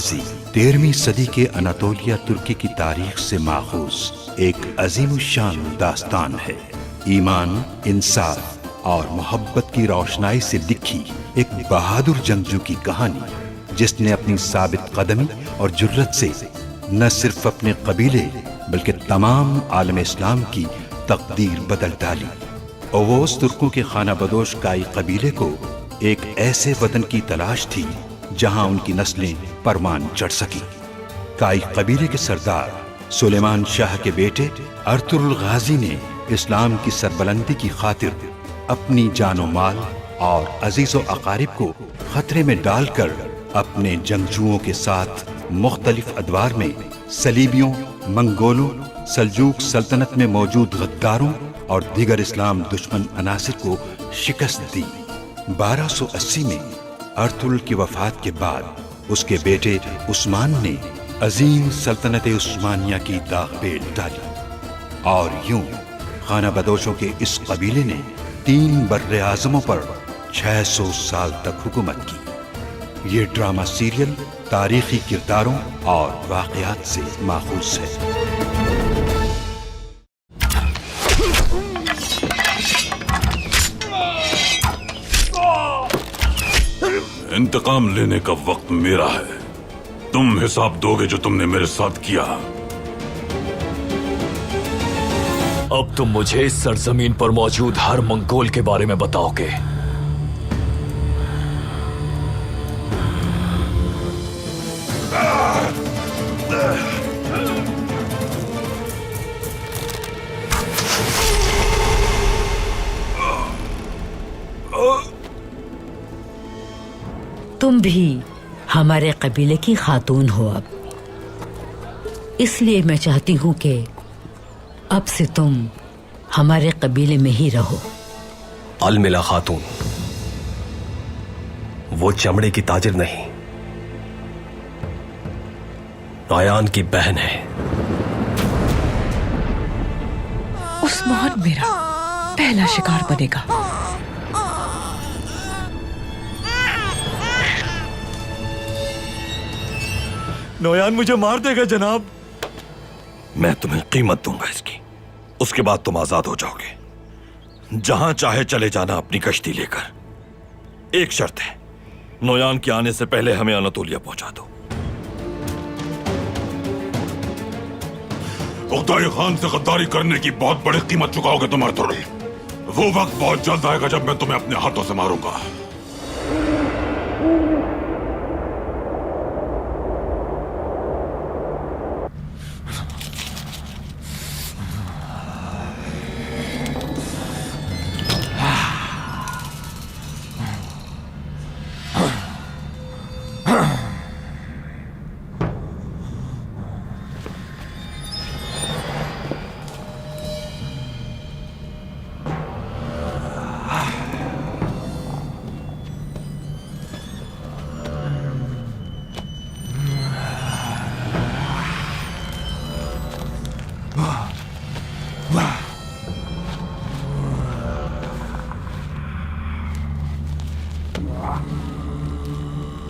गाजी 13वीं सदी के अनातोलिया तुर्की की तारीख से माखूज एक अजीमुशान दास्तान है। ईमान, इंसाफ और मोहब्बत की रोशनाई से लिखी एक बहादुर जंगजू की कहानी, जिसने अपनी साबित कदमी और जुर्रत से न सिर्फ अपने कबीले बल्कि तमाम आलम इस्लाम की तकदीर बदल डाली। ओवोस तुर्कों के खाना बदोश काई कबीले को एक ऐसे वतन की तलाश थी जहां उनकी नस्लें परवान चढ़ सकी। काई कबीले के सरदार सुलेमान शाह के बेटे अर्तुरुल गाजी ने इस्लाम की सरबलंदी की खातिर अपनी जानो माल और अजीजो अकारिब को खतरे में डालकर अपने जंगजुओं के साथ मुख्तलिफ अदवार में सलीबियों, मंगोलों, सल्जूक सल्तनत में मौजूद गद्दारों और दीगर इस्लाम दुश्मन अनासिर को शिकस्त दी। 1280 में अर्तुरुल की वफात के बाद उसके बेटे उस्मान ने अजीम सल्तनत उस्मानिया की दाग पेल डाली और यूं खाना बदोशों के इस कबीले ने 3 बर्रे आज़मों पर 600 साल तक हुकूमत की। ये ड्रामा सीरियल तारीखी किरदारों और वाक़यात से माखूज है। इंतकाम लेने का वक्त मेरा है। तुम हिसाब दोगे जो तुमने मेरे साथ किया। अब तुम मुझे इस सरजमीन पर मौजूद हर मंगोल के बारे में बताओगे। तुम भी हमारे कबीले की खातून हो अब, इसलिए मैं चाहती हूं कि अब से तुम हमारे कबीले में ही रहो। अलमिला खातून वो चमड़े की ताजिर नहीं, नौयान की बहन है। उस्मान मेरा पहला शिकार बनेगा। नौयान मुझे मार देगा जनाब। मैं तुम्हें कीमत दूंगा इसकी, उसके बाद तुम आजाद हो जाओगे। जहां चाहे चले जाना अपनी कश्ती लेकर। एक शर्त है, नौयान के आने से पहले हमें अनातोलिया पहुंचा दो। उकताई खान से गद्दारी करने की बहुत बड़ी कीमत चुकाओगे तुम अर्तुरुल। वो वक्त बहुत जल्द आएगा जब मैं तुम्हें अपने हाथों से मारूंगा।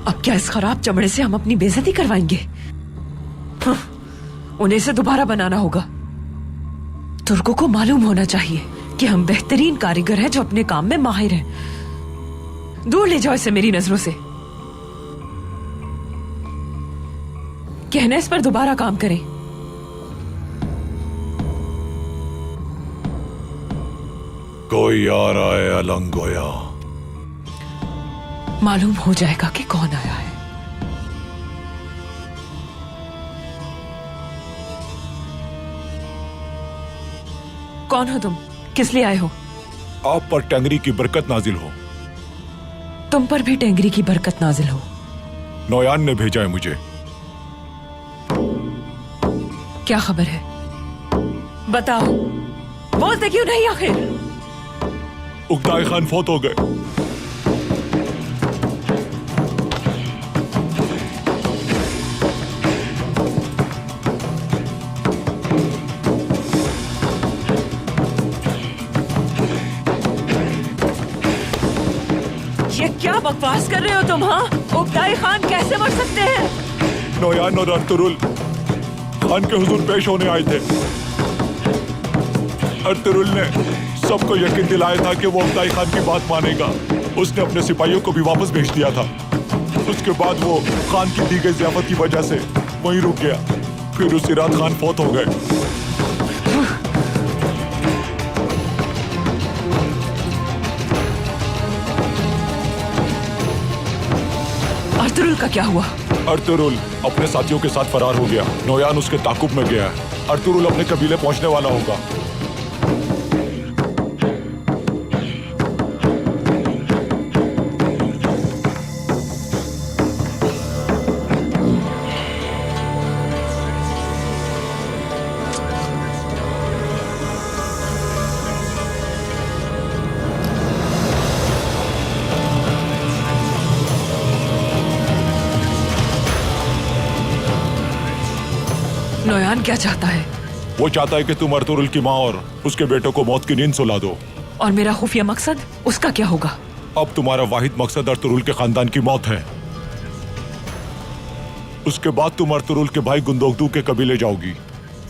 अब क्या इस खराब चमड़े से हम अपनी बेइज्जती करवाएंगे? उन्हें इसे दोबारा बनाना होगा। तुर्कों को मालूम होना चाहिए कि हम बेहतरीन कारीगर हैं जो अपने काम में माहिर हैं। दूर ले जाओ इसे मेरी नजरों से। कहना इस पर दोबारा काम करें। कोई आ रहा है अलंगोया। मालूम हो जाएगा कि कौन आया है। कौन हो तुम? किस लिए आए हो? आप पर टेंगरी की बरकत नाजिल हो। तुम पर भी टेंगरी की बरकत नाजिल हो। नौयान ने भेजा है मुझे। क्या खबर है? बताओ। बोलते क्यों नहीं आखिर? उकताई खान फौत हो गए। ये क्या बकवास कर रहे हो तुम? हाँ, उकताई खान कैसे मर सकते हैं? नोयान और अर्तुरुल खान के हुजूर पेश होने आए थे। अर्तुरुल ने सबको यकीन दिलाया था कि वो अब्दाई खान की बात मानेगा। उसने अपने सिपाहियों को भी वापस भेज दिया था। उसके बाद वो खान की दी गई ज़ियाफत की वजह से वहीं रुक गया। फिर उसी रात खान फौत हो गए। अर्तुरुल का क्या हुआ? अर्तुरुल अपने साथियों के साथ फरार हो गया। नोयान उसके ताकुब में गया है। अर्तुरुल अपने कबीले पहुंचने वाला होगा। नोयान क्या चाहता है? वो चाहता है कि तुम अर्तुरुल की माँ और उसके बेटों को मौत की नींद सुला दो। और मेरा खुफिया मकसद, उसका क्या होगा? अब तुम्हारा वाहिद मकसद अर्तुरुल के खानदान की मौत है। उसके बाद तुम अर्तुरुल के भाई गुंदोगदू के कबीले जाओगी।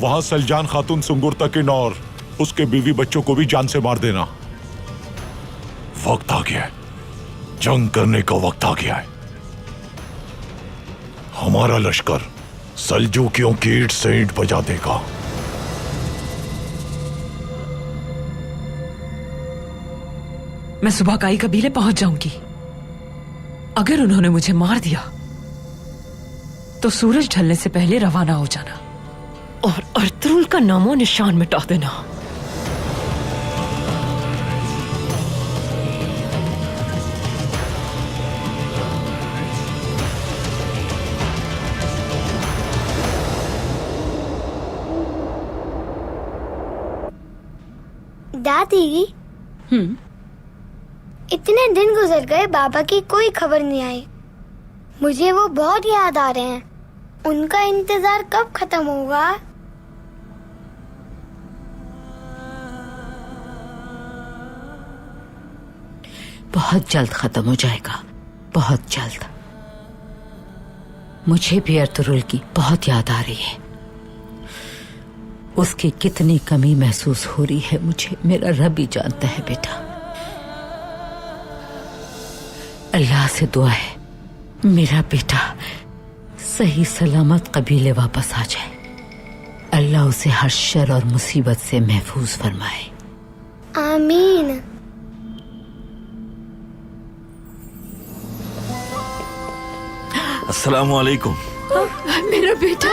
वहां सलजान खातून सुंगुरतकिन और उसके बीवी बच्चों को भी जान से मार देना। वक्त आ गया है, जंग करने का वक्त आ गया है। हमारा लश्कर सल्जूकियों की ईंट से ईंट बजा देगा। मैं सुबह काई कबीले पहुंच जाऊंगी। अगर उन्होंने मुझे मार दिया तो सूरज ढलने से पहले रवाना हो जाना और अर्तुरुल का नामो निशान मिटा देना। दादी, इतने दिन गुजर गए, बाबा की कोई खबर नहीं आई। मुझे वो बहुत याद आ रहे हैं। उनका इंतजार कब खत्म होगा? बहुत जल्द खत्म हो जाएगा, बहुत जल्द। मुझे भी अर्तुरुल की बहुत याद आ रही है। उसकी कितनी कमी महसूस हो रही है मुझे मेरा रब ही जानता है बेटा। अल्लाह से दुआ है मेरा बेटा सही सलामत कबीले वापस आ जाए। अल्लाह उसे हर शर और मुसीबत से महफूज फरमाए। आमीन। अस्सलामुअलैकुम। मेरा बेटा।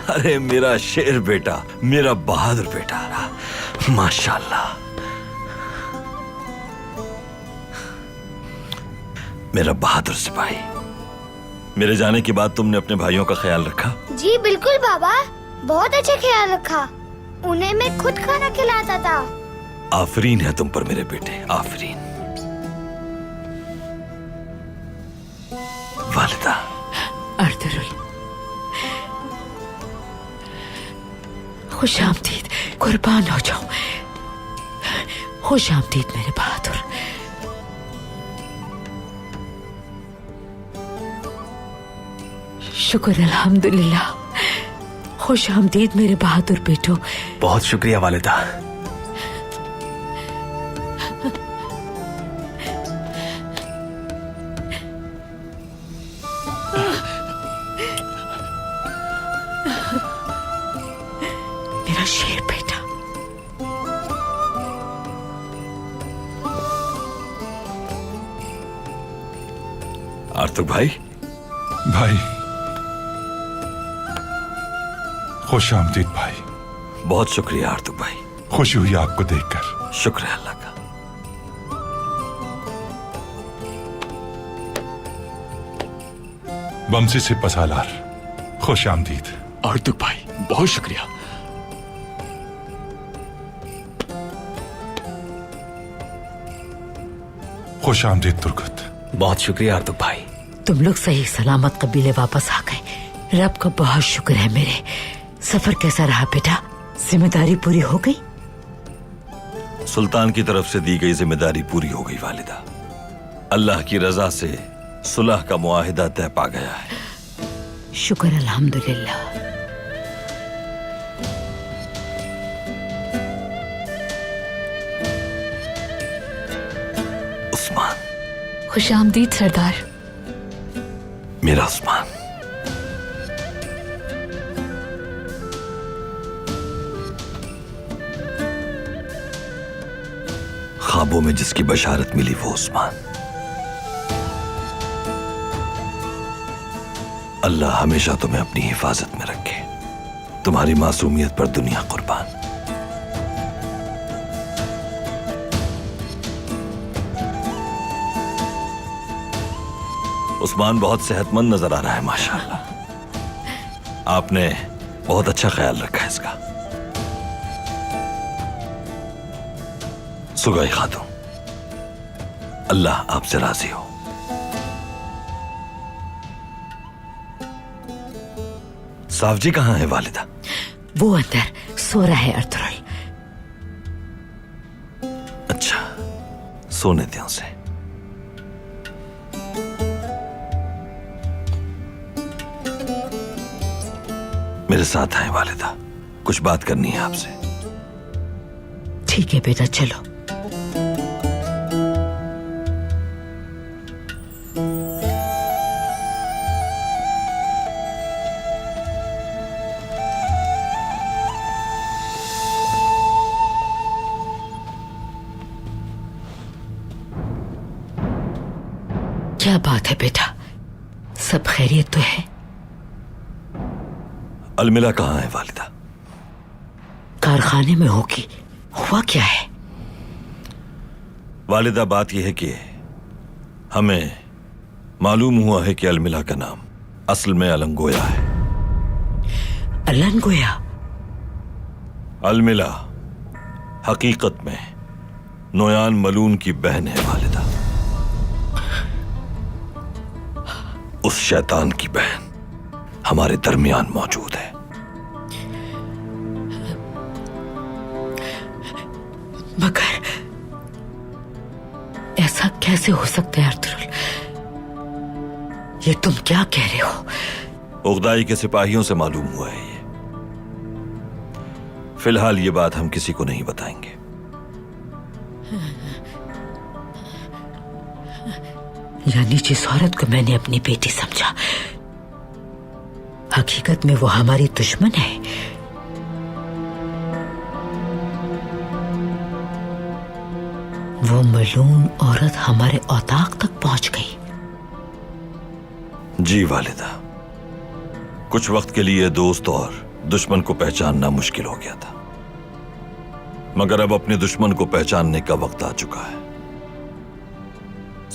अरे मेरा शेर बेटा, मेरा बहादुर बेटा, माशाल्लाह। मेरा बहादुर सिपाही। मेरे जाने के बाद तुमने अपने भाइयों का ख्याल रखा? जी बिल्कुल बाबा, बहुत अच्छा ख्याल रखा। उन्हें मैं खुद खाना खिलाता था। आफरीन है तुम पर मेरे बेटे, आफरीन। वालिदा। अर्तुरुल, खुश आमदीद, कुर्बान हो जाऊं। खुश आमदीद मेरे बहादुर। शुक्र अल्हम्दुलिल्लाह। खुश आमदीद मेरे बहादुर बेटो। बहुत शुक्रिया वालिदा। मेरा शेर बेटा। आर्तुक भाई। भाई, खुश आमदीद भाई। बहुत शुक्रिया आर्तुक भाई। खुशी हुई आपको देखकर। शुक्र है अल्लाह का। बमसी से पसालार, खुश आमदीद। आर्तुक भाई, बहुत शुक्रिया। खुश आमदीद तुर्कत। बहुत शुक्रिया आर्तुक भाई। तुम लोग सही सलामत कबीले वापस आ गए। रब का बहुत शुक्र है मेरे। सफर कैसा रहा बेटा? जिम्मेदारी पूरी हो गई? सुल्तान की तरफ से दी गई जिम्मेदारी पूरी हो गई वालिदा। अल्लाह की रजा से सुलह का मुआहिदा तय पा गया है। शुक्र अल्हम्दुलिल्लाह। उस्मान, खुशामदीद सरदार। मेरा उस्मान। ख्वाबों में जिसकी बशारत मिली वो उस्मान। अल्लाह हमेशा तुम्हें अपनी हिफाजत में रखे। तुम्हारी मासूमियत पर दुनिया कुर्बान। उस्मान बहुत सेहतमंद नजर आ रहा है माशाअल्लाह। आपने बहुत अच्छा ख्याल रखा है इसका। सुगाई खातून, अल्लाह आपसे राजी हो। साफ जी कहां है वालिदा? वो अंदर सो रहा है अर्तुगरुल। अच्छा, सोने दें उसे। मेरे साथ आए वालिदा, कुछ बात करनी है आपसे। ठीक है बेटा, चलो। क्या बात है बेटा, सब खैरियत तो है? अलमिला कहां है वालिदा? कारखाने में होगी। हुआ क्या है? वालिदा, बात यह है कि हमें मालूम हुआ है कि अलमिला का नाम असल में अलंगोया है। अलंगोया? अलमिला हकीकत में नोयान मलून की बहन है वालिदा। उस शैतान की बहन हमारे दरमियान मौजूद है। मगर ऐसा कैसे हो सकता है अर्तुगरुल? ये तुम क्या कह रहे हो? उगदाई के सिपाहियों से मालूम हुआ है ये। फिलहाल ये बात हम किसी को नहीं बताएंगे। यानी जिस औरत को मैंने अपनी बेटी समझा, हकीकत में वो हमारी दुश्मन है। वो मलून औरत हमारे औताक तक पहुंच गई। जी वालिदा, कुछ वक्त के लिए दोस्त और दुश्मन को पहचानना मुश्किल हो गया था, मगर अब अपने दुश्मन को पहचानने का वक्त आ चुका है।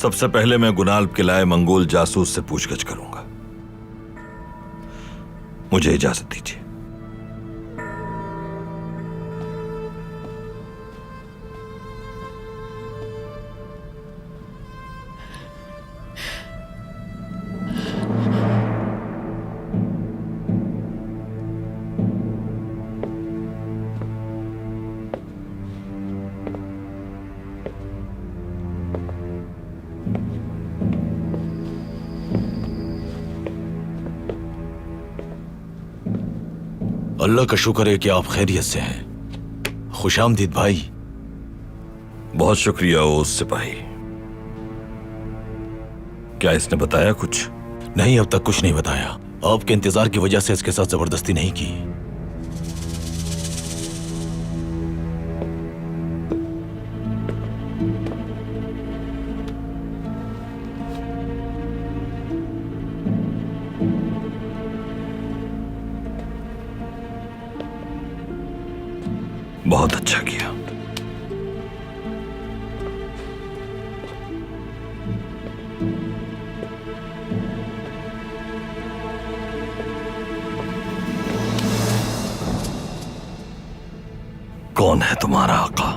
सबसे पहले मैं गुनाल्ब के लाए मंगोल जासूस से पूछगछ करूंगा। मुझे इजाजत दीजिए। अल्लाह का शुक्र है कि आप खैरियत से हैं। खुशामदीद भाई। बहुत शुक्रिया ओ सिपाही। क्या इसने बताया कुछ? नहीं, अब तक कुछ नहीं बताया। आपके इंतजार की वजह से इसके साथ जबरदस्ती नहीं की। बहुत अच्छा किया। कौन है तुम्हारा आका?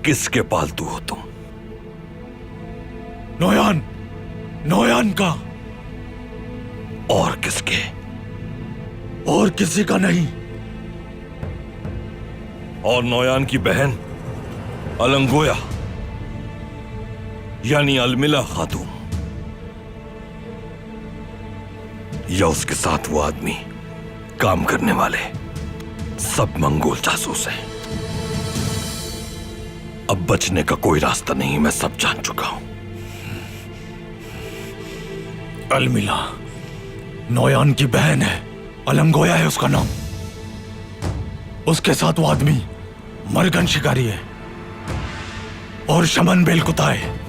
किसके पालतू हो तुम? नोयान, नोयान का। और किसके? और किसी का नहीं। और नोयान की बहन अलंगोया यानी अलमिला खातून, या उसके साथ वो आदमी, काम करने वाले, सब मंगोल जासूस हैं। अब बचने का कोई रास्ता नहीं, मैं सब जान चुका हूं। अलमिला नोयान की बहन है, अलंगोया है उसका नाम। उसके साथ वो आदमी मरगन शिकारी है और शमन बेल कुत्ता है।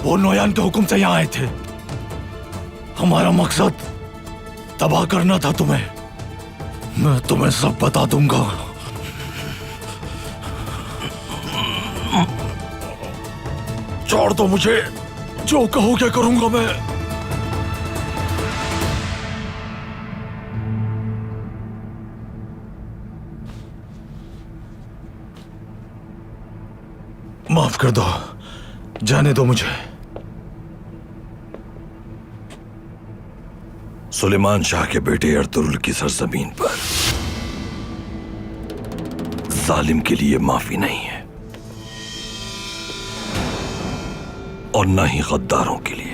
वो नोयान के हुक्म से यहां आए थे। हमारा मकसद तबाह करना था तुम्हें। मैं तुम्हें सब बता दूंगा। छोड़ दो मुझे, जो कहोगे करूंगा मैं। माफ कर दो, जाने दो मुझे। सुलेमान शाह के बेटे अर्तुगरुल की सरजमीन पर जालिम के लिए माफी नहीं है, और न ही गद्दारों के लिए।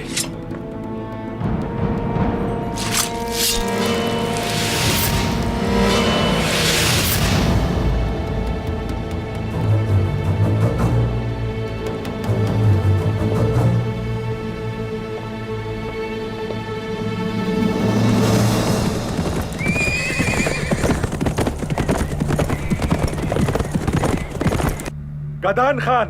गदान खान,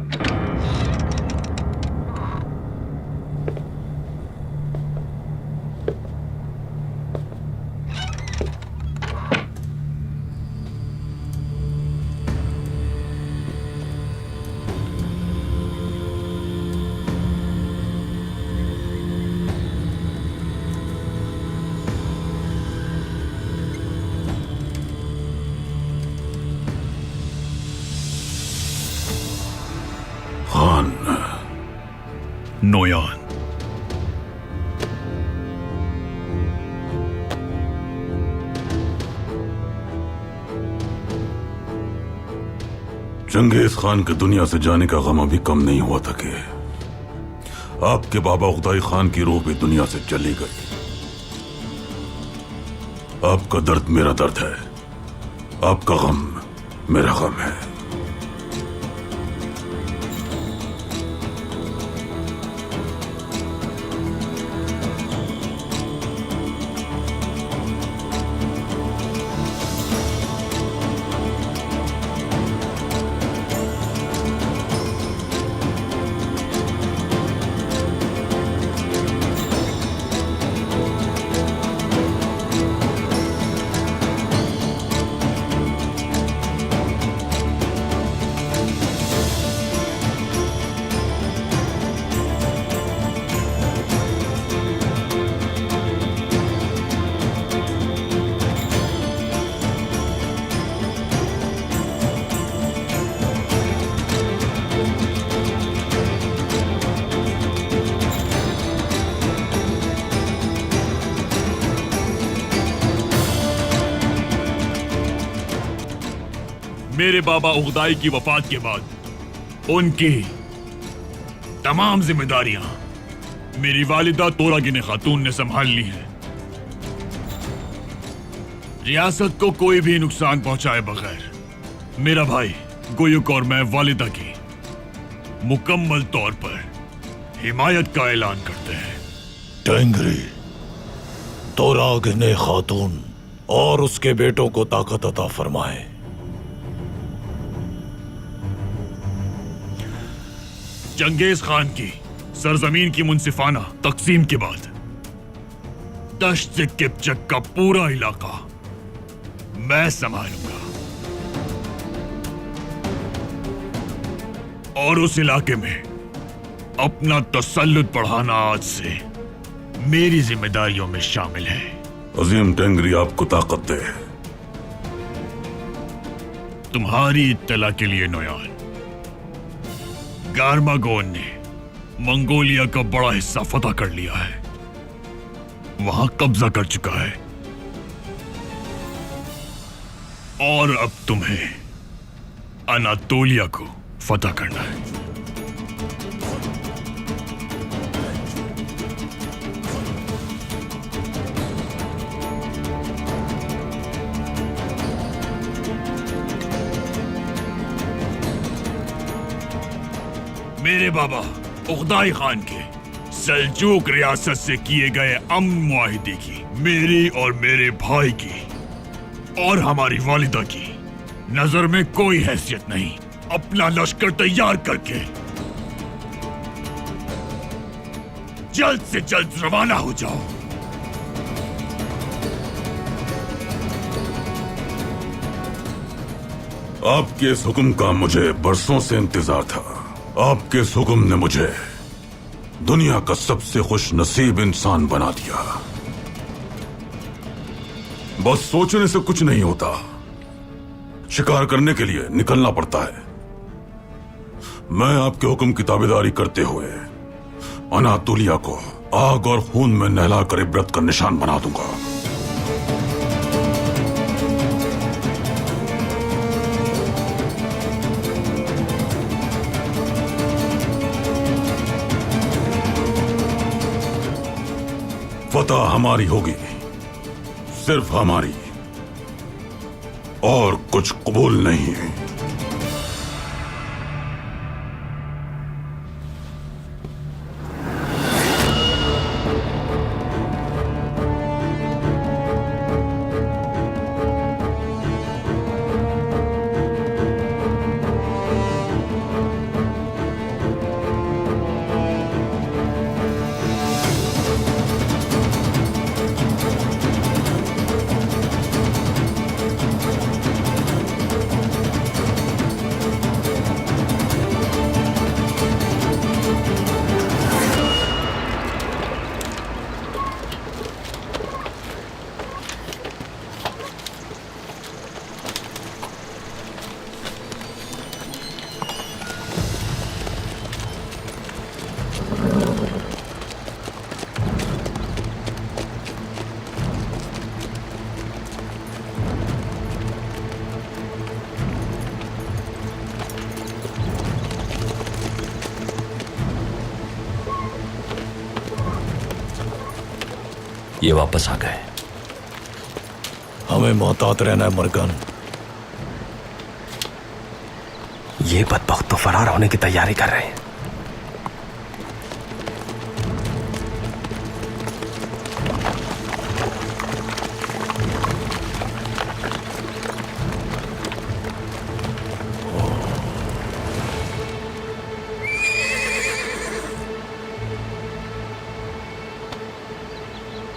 नोयान, चंगेज खान के दुनिया से जाने का गम अभी कम नहीं हुआ था कि आपके बाबा उगदाई खान की रूह भी दुनिया से चली गई। आपका दर्द मेरा दर्द है, आपका गम मेरा गम है। मेरे बाबा उगदाई की वफात के बाद उनकी तमाम जिम्मेदारियां मेरी वालिदा तोरागिने खातून ने संभाल ली है। रियासत को कोई भी नुकसान पहुंचाए बगैर मेरा भाई गोयुक और मैं वालिदा की मुकम्मल तौर पर हिमायत का ऐलान करते हैं। टेंगरी, तोरागिने खातून और उसके बेटों को ताकत अता फरमाए। चंगेज खान की सरजमीन की मुंसिफाना तकसीम के बाद दश्त से किपचक का पूरा इलाका मैं संभालूंगा, और उस इलाके में अपना तसल्लुत बढ़ाना आज से मेरी जिम्मेदारियों में शामिल है। अजीम टेंगरी आपको ताकत दे। तुम्हारी इत्तला के लिए नोयान, गारमागोन ने मंगोलिया का बड़ा हिस्सा फतह कर लिया है, वहां कब्जा कर चुका है, और अब तुम्हें अनातोलिया को फतह करना है। मेरे बाबा उगदाई खान के सल्जूक रियासत से किए गए अमन मुआहिदे की, मेरी और मेरे भाई की और हमारी वालिदा की नजर में कोई हैसियत नहीं। अपना लश्कर तैयार करके जल्द से जल्द रवाना हो जाओ। आपके इस हुक्म का मुझे बरसों से इंतजार था। आपके इस हुक्म ने मुझे दुनिया का सबसे खुश नसीब इंसान बना दिया। बस सोचने से कुछ नहीं होता, शिकार करने के लिए निकलना पड़ता है। मैं आपके हुक्म की ताबेदारी करते हुए अनातोलिया को आग और खून में नहलाकर इबरत का निशान बना दूंगा। फतह हमारी होगी, सिर्फ हमारी, और कुछ कबूल नहीं है। ये वापस आ गए। हमें मोहतात रहना है मरगन। ये बदबख्त तो फरार होने की तैयारी कर रहे हैं।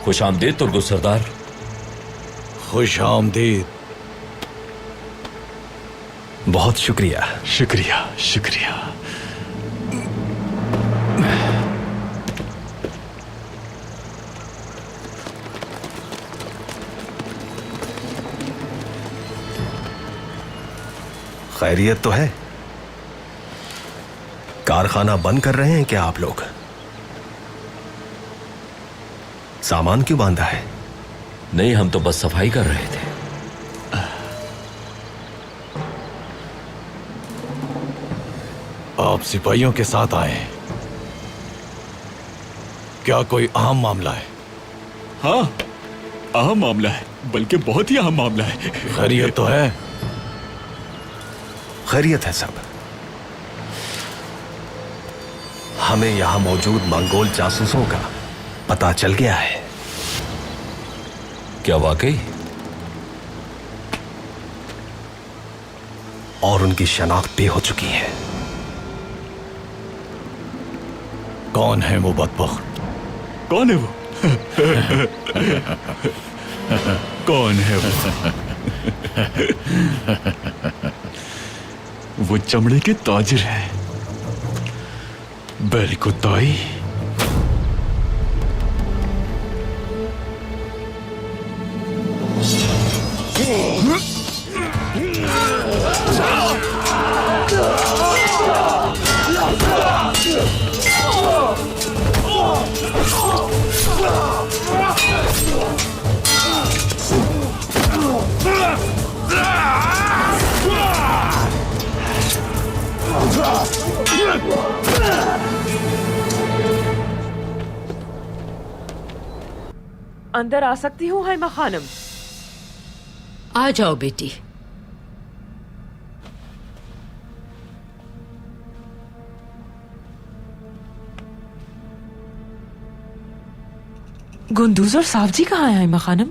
खुश आमदीद तुर्गुस सरदार। खुश आमदीद। बहुत शुक्रिया। शुक्रिया शुक्रिया। खैरियत तो है? कारखाना बंद कर रहे हैं क्या आप लोग? सामान क्यों बांधा है? नहीं, हम तो बस सफाई कर रहे थे। आप सिपाहियों के साथ आए हैं, क्या कोई अहम मामला है? हाँ, अहम मामला है, बल्कि बहुत ही अहम मामला है। खैरियत तो है? खैरियत है सब। हमें यहां मौजूद मंगोल जासूसों का पता चल गया है। क्या वाकई? और उनकी शनाख्त भी हो चुकी है। कौन है वो बदबख्त? कौन है वो? कौन है वो? वो चमड़े के ताजिर है, बेरिकुताई। अंदर आ सकती हूँ हैमा खानम? आ जाओ बेटी। गुंदूज और साफ जी कहाँ हैं आयमा खानम?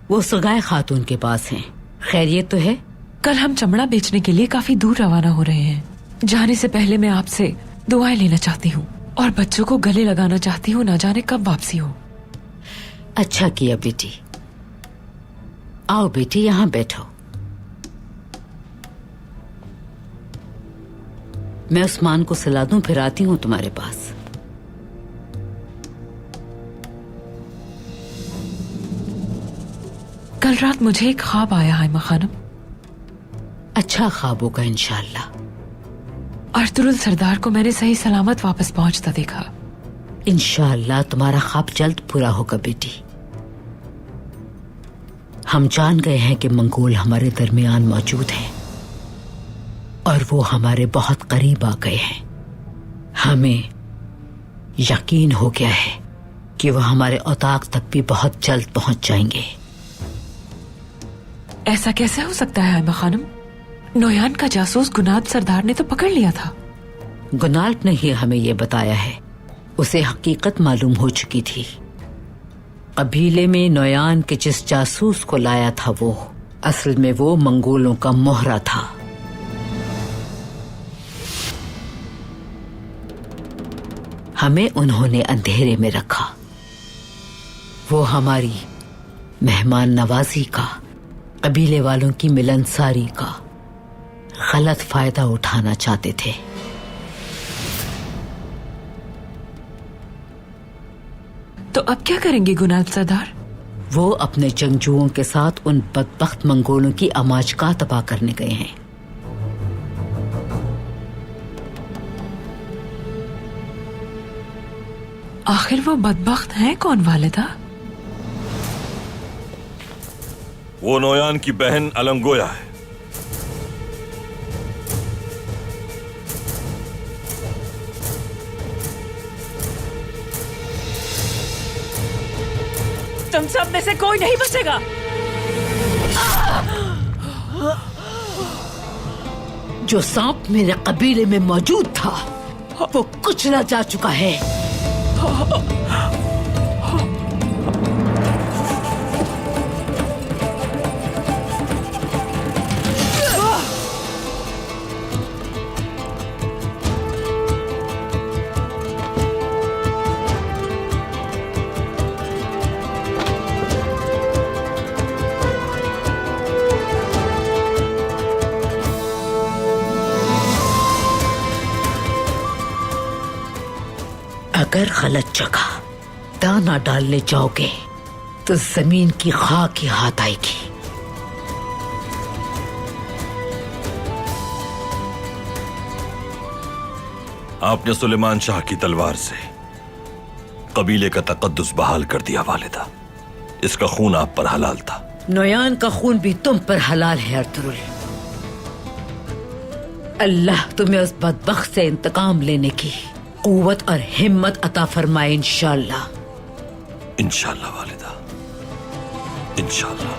वो सगाए खातून के पास हैं। खैरियत तो है? कल हम चमड़ा बेचने के लिए काफी दूर रवाना हो रहे हैं। जाने से पहले मैं आपसे दुआएं लेना चाहती हूँ और बच्चों को गले लगाना चाहती हूँ। ना जाने कब वापसी हो। अच्छा किया बेटी। आओ बेटी, यहाँ बैठो। मैं उस्मान को सला दूं, फिर आती हूँ तुम्हारे पास। कल रात मुझे एक ख्वाब आया आयमा खानम। अच्छा ख्वाब होगा इंशाअल्लाह। अर्तुरुल सरदार को मैंने सही सलामत वापस पहुंचता देखा। इंशाअल्लाह तुम्हारा ख्वाब जल्द पूरा होगा बेटी। हम जान गए हैं कि मंगोल हमारे दरमियान मौजूद हैं और वो हमारे बहुत करीब आ गए हैं। हमें यकीन हो गया है कि वो हमारे औताक तक भी बहुत जल्द पहुंच जाएंगे। ऐसा कैसे हो सकता है आयमा खानम? नोयान का जासूस गुनाद सरदार ने तो पकड़ लिया था। गुनाल्ट ने ही हमें ये बताया है। उसे हकीकत मालूम हो चुकी थी। कबीले में नोयान के जिस जासूस को लाया था वो असल में वो मंगोलों का मोहरा था। हमें उन्होंने अंधेरे में रखा। वो हमारी मेहमान नवाजी का, कबीले वालों की मिलनसारी का गलत फायदा उठाना चाहते थे। तो अब क्या करेंगे गुनाद सरदार? वो अपने जंगजुओं के साथ उन बदबख्त मंगोलों की अमाजगाह तबाह करने गए हैं। आखिर वो बदबख्त हैं कौन वालिदा? वो नोयान की बहन अलंगोया है। तुम सब में से कोई नहीं बचेगा। जो सांप मेरे कबीले में मौजूद था वो कुचला जा चुका है। अगर गलत जगह दाना डालने जाओगे तो जमीन की खाक ही हाथ आएगी। आपने सुलेमान शाह की तलवार से कबीले का तकद्दुस बहाल कर दिया वालिदा। इसका खून आप पर हलाल था। नोयान का खून भी तुम पर हलाल है अर्तुरुल। अल्लाह तुम्हें उस बदबख्त से इंतकाम लेने की कुव्वत और हिम्मत अता फरमाए इंशाअल्लाह। इंशाअल्लाह वालिदा, इंशाअल्लाह।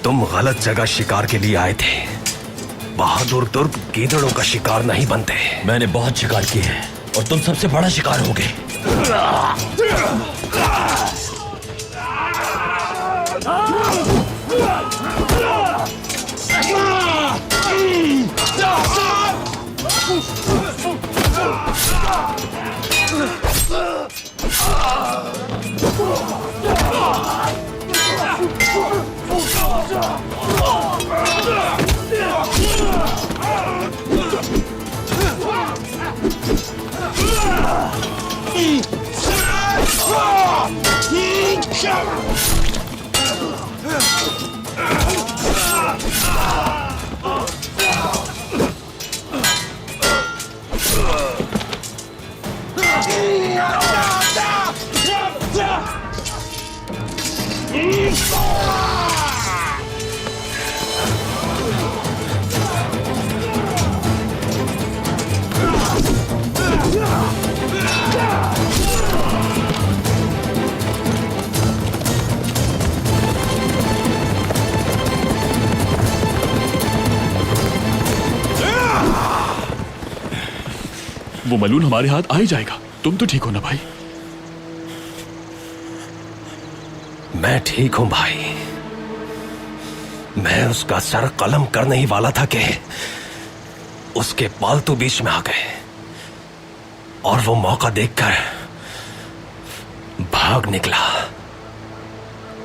तुम गलत जगह शिकार के लिए आए थे। बहादुर तुर्क गीदड़ों का शिकार नहीं बनते। मैंने बहुत शिकार किए हैं और तुम सबसे बड़ा शिकार होगे। वो मलून हमारे हाथ आ ही जाएगा। तुम तो ठीक हो ना भाई? मैं ठीक हूं भाई। मैं उसका सर कलम करने ही वाला था कि उसके पालतू बीच में आ गए और वो मौका देखकर भाग निकला।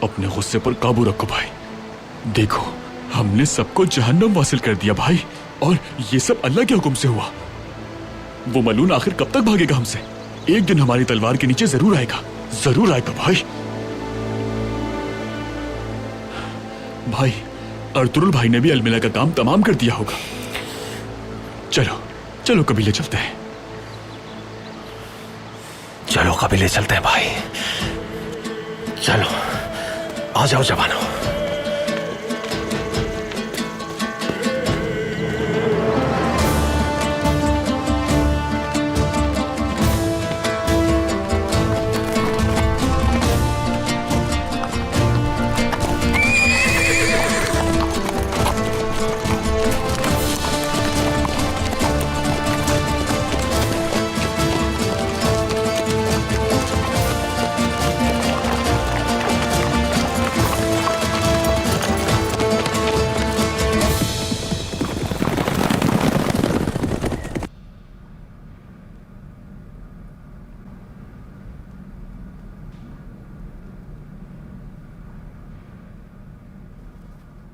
अपने गुस्से पर काबू रखो भाई। देखो, हमने सबको जहन्नम वासिल कर दिया भाई, और ये सब अल्लाह के हुक्म से हुआ। वो मलून आखिर कब तक भागेगा हमसे? एक दिन हमारी तलवार के नीचे जरूर आएगा, जरूर आएगा भाई। भाई, अर्तुरुल भाई ने भी अलमिला का काम तमाम कर दिया होगा। चलो चलो कबीले चलते हैं। चलो कबीले चलते हैं भाई। चलो आ जाओ जवानों।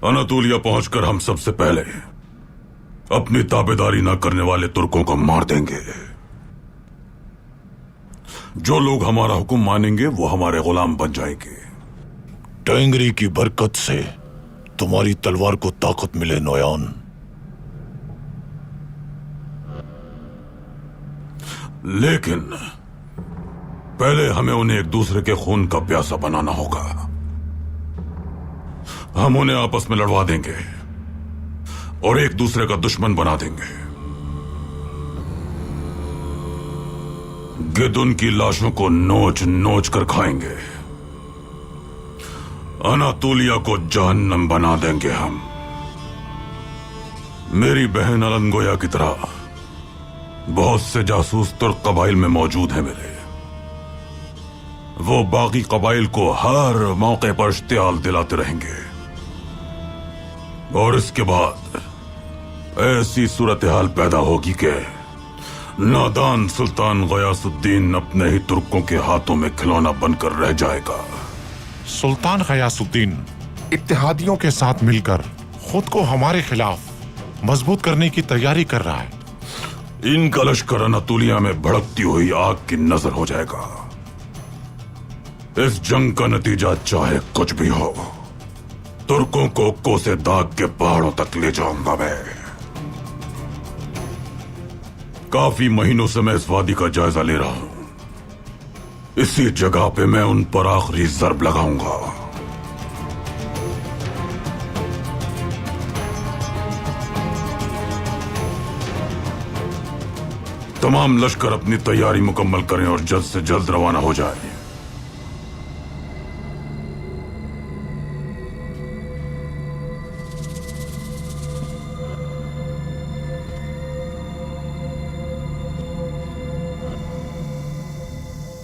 अनातोलिया पहुंचकर हम सबसे पहले अपनी ताबेदारी न करने वाले तुर्कों को मार देंगे। जो लोग हमारा हुक्म मानेंगे वो हमारे गुलाम बन जाएंगे। टेंगरी की बरकत से तुम्हारी तलवार को ताकत मिले नोयान। लेकिन पहले हमें उन्हें एक दूसरे के खून का प्यासा बनाना होगा। हम उन्हें आपस में लड़वा देंगे और एक दूसरे का दुश्मन बना देंगे। गिद्ध उनकी लाशों को नोच नोच कर खाएंगे। अनातोलिया को जहन्नम बना देंगे हम। मेरी बहन अलंगोया की तरह बहुत से जासूस तुर्क कबाइल में मौजूद हैं मेरे। वो बाकी कबाइल को हर मौके पर इश्तियाल दिलाते रहेंगे और इसके बाद ऐसी सूरत हाल पैदा होगी कि नादान सुल्तान गयासुद्दीन अपने ही तुर्कों के हाथों में खिलौना बनकर रह जाएगा। सुल्तान गयासुद्दीन इत्तेहादियों के साथ मिलकर खुद को हमारे खिलाफ मजबूत करने की तैयारी कर रहा है। इनका लश्कर अनातोलिया में भड़कती हुई आग की नजर हो जाएगा। इस जंग का नतीजा चाहे कुछ भी हो, तुर्कों को कोसे दाग के पहाड़ों तक ले जाऊंगा मैं। काफी महीनों से मैं इस वादी का जायजा ले रहा हूं। इसी जगह पे मैं उन पर आखिरी जर्ब लगाऊंगा। तमाम लश्कर अपनी तैयारी मुकम्मल करें और जल्द से जल्द रवाना हो जाए।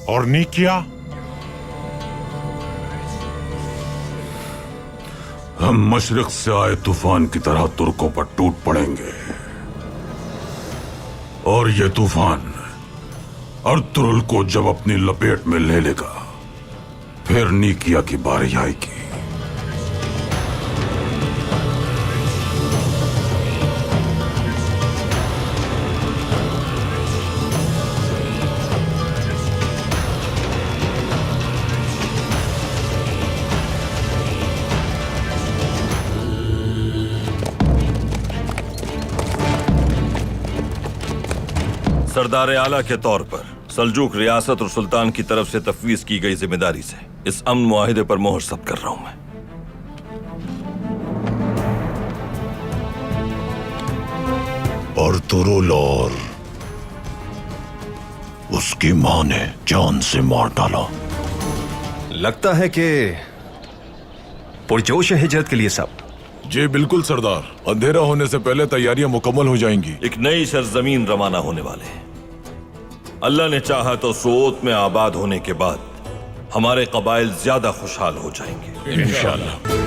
और निकिया? हम मशरिक से आए तूफान की तरह तुर्कों पर टूट पड़ेंगे और ये तूफान अर्तुरुल को जब अपनी लपेट में ले लेगा, फिर निकिया की बारी आएगी। सरदार आला के तौर पर सल्जूक रियासत और सुल्तान की तरफ से तफवीज की गई जिम्मेदारी से इस अमन मुआहिदे पर मोहर सब्त कर रहा हूं मैं। अर्तुरुल और उसकी मां ने जान से मार डाला। लगता है कि पुरजोश है हिजरत के लिए सब। जी बिल्कुल सरदार, अंधेरा होने से पहले तैयारियां मुकम्मल हो जाएंगी। एक नई सरजमीन रवाना होने वाले हैं। अल्लाह ने चाहा तो सोत में आबाद होने के बाद हमारे कबाइल ज्यादा खुशहाल हो जाएंगे इंशाअल्लाह।